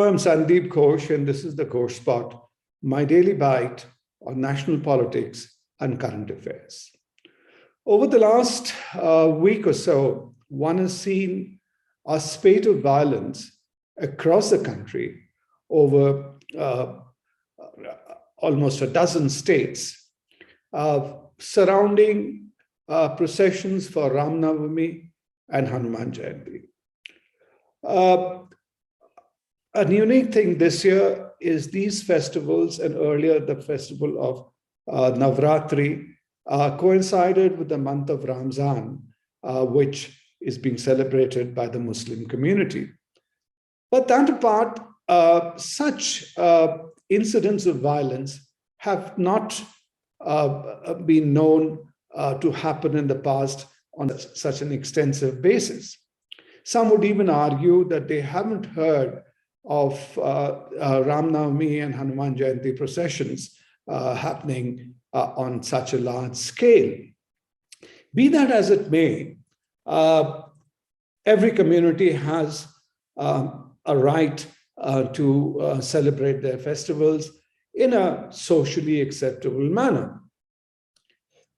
I'm Sandeep Ghosh, and this is the GhoseSpot, my daily bite on national politics and current affairs. Over the last week or so, one has seen a spate of violence across the country over almost a dozen states surrounding processions for Ram Navami and Hanuman Jayanti. A unique thing this year is these festivals, and earlier the festival of Navratri coincided with the month of Ramzan, which is being celebrated by the Muslim community. But that apart, such incidents of violence have not been known to happen in the past on such an extensive basis. Some would even argue that they haven't heard of Ram Navami and Hanuman Jayanti processions happening on such a large scale. Be that as it may, every community has a right to celebrate their festivals in a socially acceptable manner.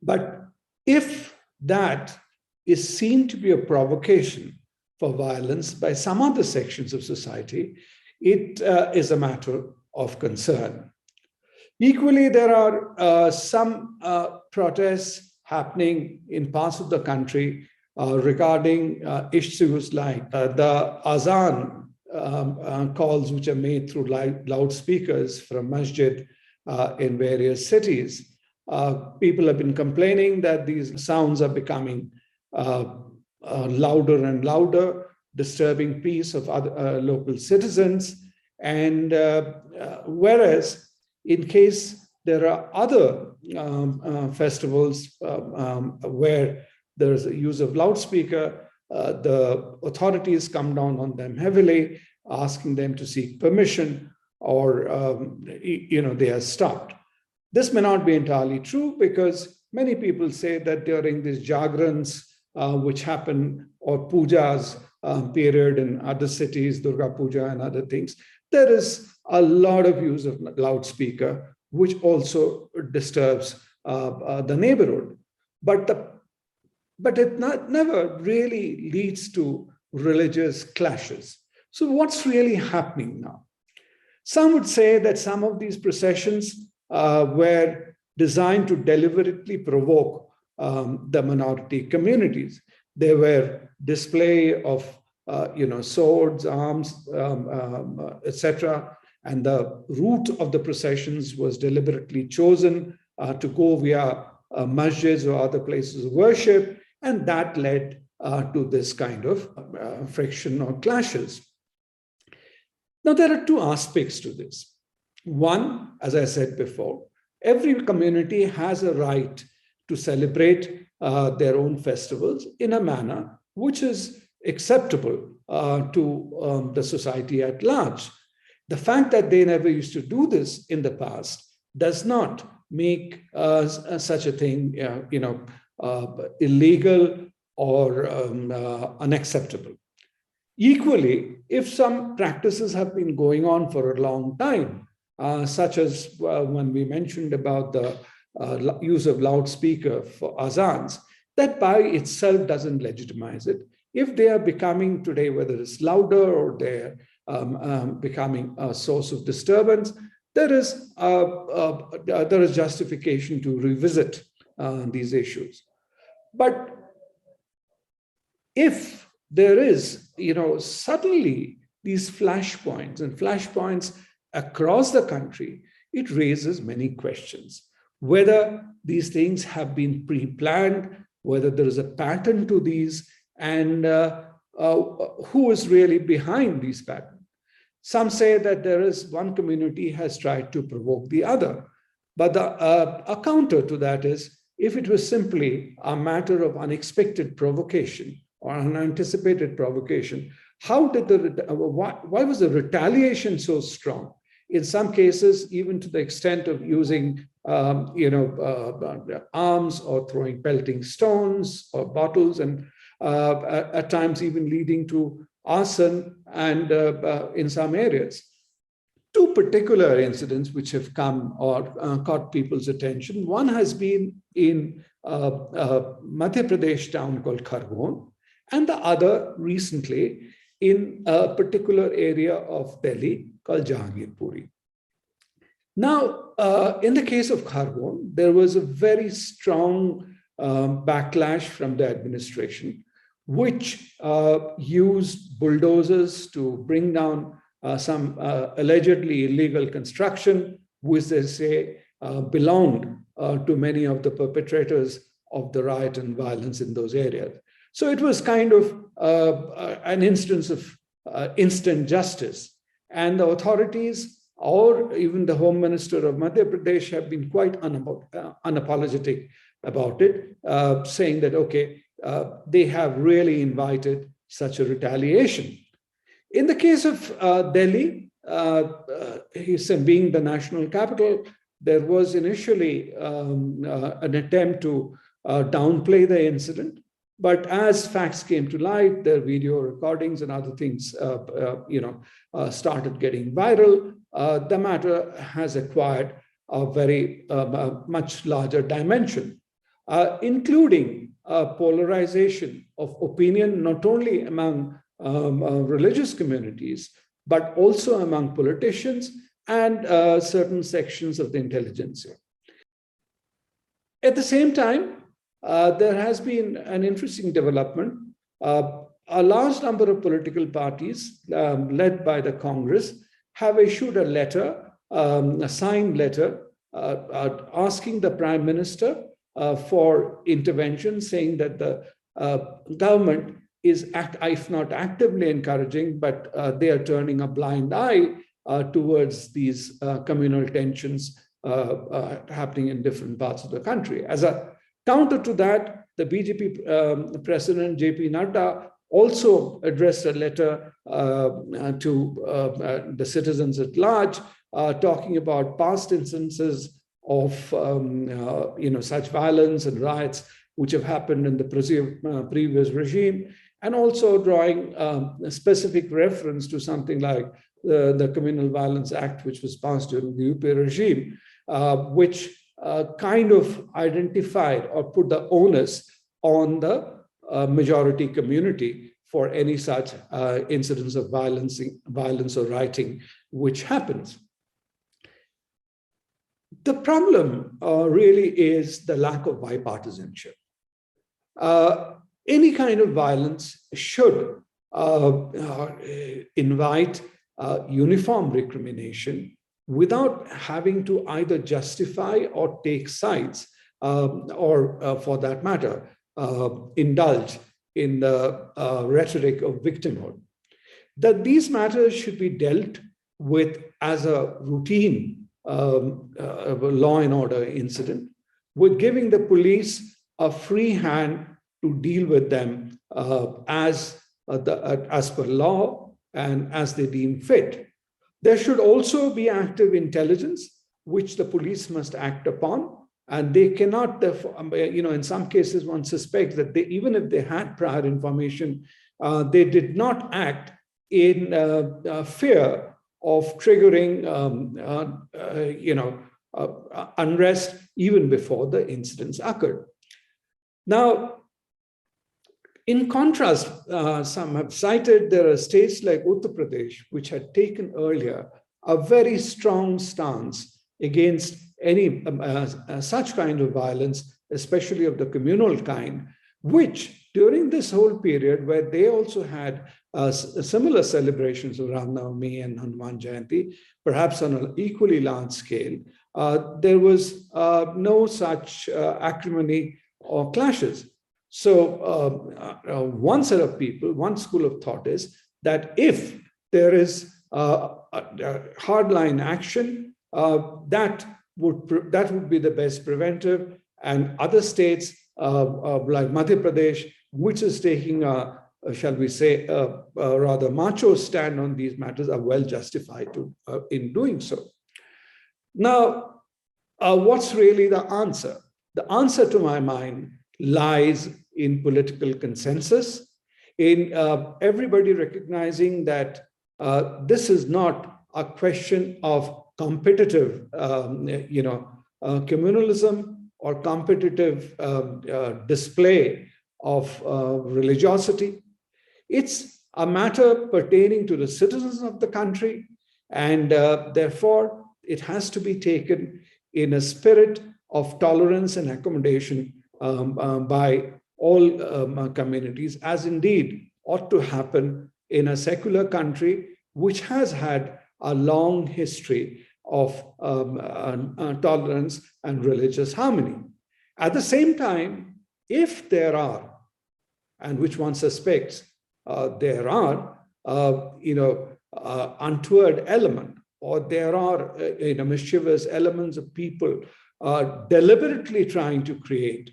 But if that is seen to be a provocation for violence by some other sections of society, it is a matter of concern. Equally, there are some protests happening in parts of the country regarding issues like the azan calls which are made through loudspeakers from masjid in various cities. People have been complaining that these sounds are becoming louder and louder, disturbing peace of other local citizens. And whereas in case there are other festivals where there's a use of loudspeaker, the authorities come down on them heavily, asking them to seek permission, or they are stopped. This may not be entirely true, because many people say that during these jagrans which happen, or pujas period in other cities, Durga Puja and other things, there is a lot of use of loudspeaker, which also disturbs the neighborhood. But it never really leads to religious clashes. So what's really happening now? Some would say that some of these processions were designed to deliberately provoke the minority communities. They were display of swords, arms, etc. And the route of the processions was deliberately chosen to go via masjids or other places of worship, and that led to this kind of friction or clashes. Now, there are two aspects to this. One, as I said before, every community has a right to celebrate their own festivals in a manner which is acceptable to the society at large. The fact that they never used to do this in the past does not make such a thing illegal or unacceptable. Equally, if some practices have been going on for a long time, such as when we mentioned about the use of loudspeaker for azans, that by itself doesn't legitimize it. If they are becoming today, whether it's louder or they're becoming a source of disturbance, there is justification to revisit these issues. But if there is, suddenly these flashpoints across the country, it raises many questions. Whether these things have been pre-planned, whether there is a pattern to these, and who is really behind these patterns. Some say that there is one community has tried to provoke the other. But a counter to that is, if it was simply a matter of unexpected provocation or unanticipated provocation, why was the retaliation so strong? In some cases, even to the extent of using arms or throwing pelting stones or bottles, and at times even leading to arson and in some areas. two particular incidents which have come or caught people's attention. One has been in Madhya Pradesh town called Khargone, and the other recently in a particular area of Delhi called Jahangirpuri. Now, in the case of Khargone, there was a very strong backlash from the administration, which used bulldozers to bring down some allegedly illegal construction, which they say belonged to many of the perpetrators of the riot and violence in those areas. So it was kind of an instance of instant justice. And the authorities, or even the Home Minister of Madhya Pradesh, have been quite unapologetic about it, saying that, okay, they have really invited such a retaliation. In the case of Delhi, being the national capital, there was initially an attempt to downplay the incident. But as facts came to light, their video recordings and other things, started getting viral. The matter has acquired a very much larger dimension, including polarization of opinion, not only among religious communities, but also among politicians and certain sections of the intelligentsia. At the same time, there has been an interesting development. A large number of political parties, led by the Congress, have issued a letter, a signed letter, asking the Prime Minister for intervention, saying that the government is, if not actively encouraging, but they are turning a blind eye towards these communal tensions happening in different parts of the country. As a counter to that, the BJP President JP Nadda also addressed a letter to the citizens at large, talking about past instances of such violence and riots which have happened in the previous regime, and also drawing a specific reference to something like the Communal Violence Act, which was passed during the UP regime, which kind of identified or put the onus on the majority community for any such incidents of violence or rioting which happens. The problem really is the lack of bipartisanship. Any kind of violence should invite uniform recrimination without having to either justify or take sides, or for that matter, indulge in the rhetoric of victimhood. That these matters should be dealt with as a routine law and order incident, with giving the police a free hand to deal with them as per law and as they deem fit. There should also be active intelligence, which the police must act upon, and they cannot, therefore, in some cases one suspects that even if they had prior information, they did not act in fear of triggering, unrest even before the incidents occurred. Now, in contrast, some have cited there are states like Uttar Pradesh, which had taken earlier a very strong stance against any such kind of violence, especially of the communal kind, which during this whole period, where they also had similar celebrations of Ram Navami and Hanuman Jayanti, perhaps on an equally large scale, there was no such acrimony or clashes. So one set of people, one school of thought is that if there is hardline action, that would be the best preventive, and other states like Madhya Pradesh, which is taking shall we say, a rather macho stand on these matters, are well justified in doing so. Now, what's really the answer? The answer, to my mind, lies in political consensus, in everybody recognizing that this is not a question of competitive, communalism or competitive display of religiosity. It's a matter pertaining to the citizens of the country, and therefore it has to be taken in a spirit of tolerance and accommodation by all communities, as indeed ought to happen in a secular country which has had a long history of tolerance and religious harmony. At the same time, if there are, and which one suspects there are, untoward element, or there are mischievous elements of people deliberately trying to create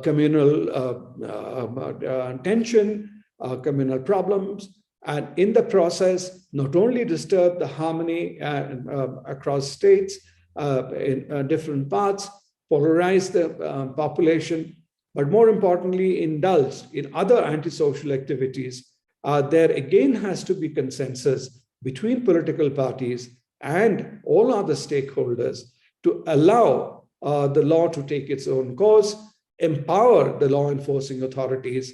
communal tension, communal problems, and in the process, not only disturb the harmony across states in different parts, polarize the population, but more importantly, indulge in other antisocial activities, there again has to be consensus between political parties and all other stakeholders to allow the law to take its own course, empower the law enforcing authorities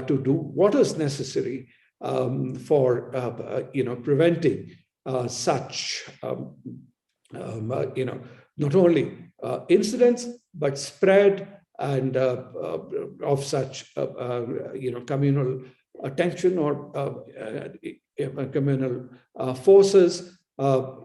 to do what is necessary for preventing such not only incidents but spread and of such communal tension or communal forces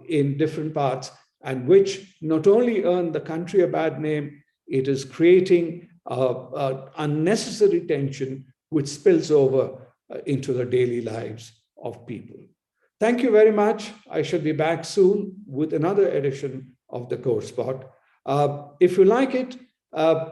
in different parts, and which not only earn the country a bad name, it is creating unnecessary tension which spills over into the daily lives of people. Thank you very much. I shall be back soon with another edition of the GhoseSpot. If you like it,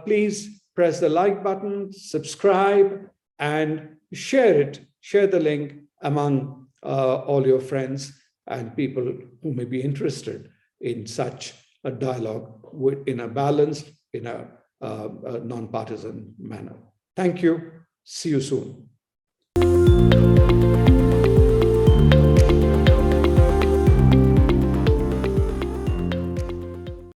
please press the like button, subscribe, and share it. Share the link among all your friends and people who may be interested in such a dialogue in a balanced, in a non-partisan manner. Thank you. See you soon.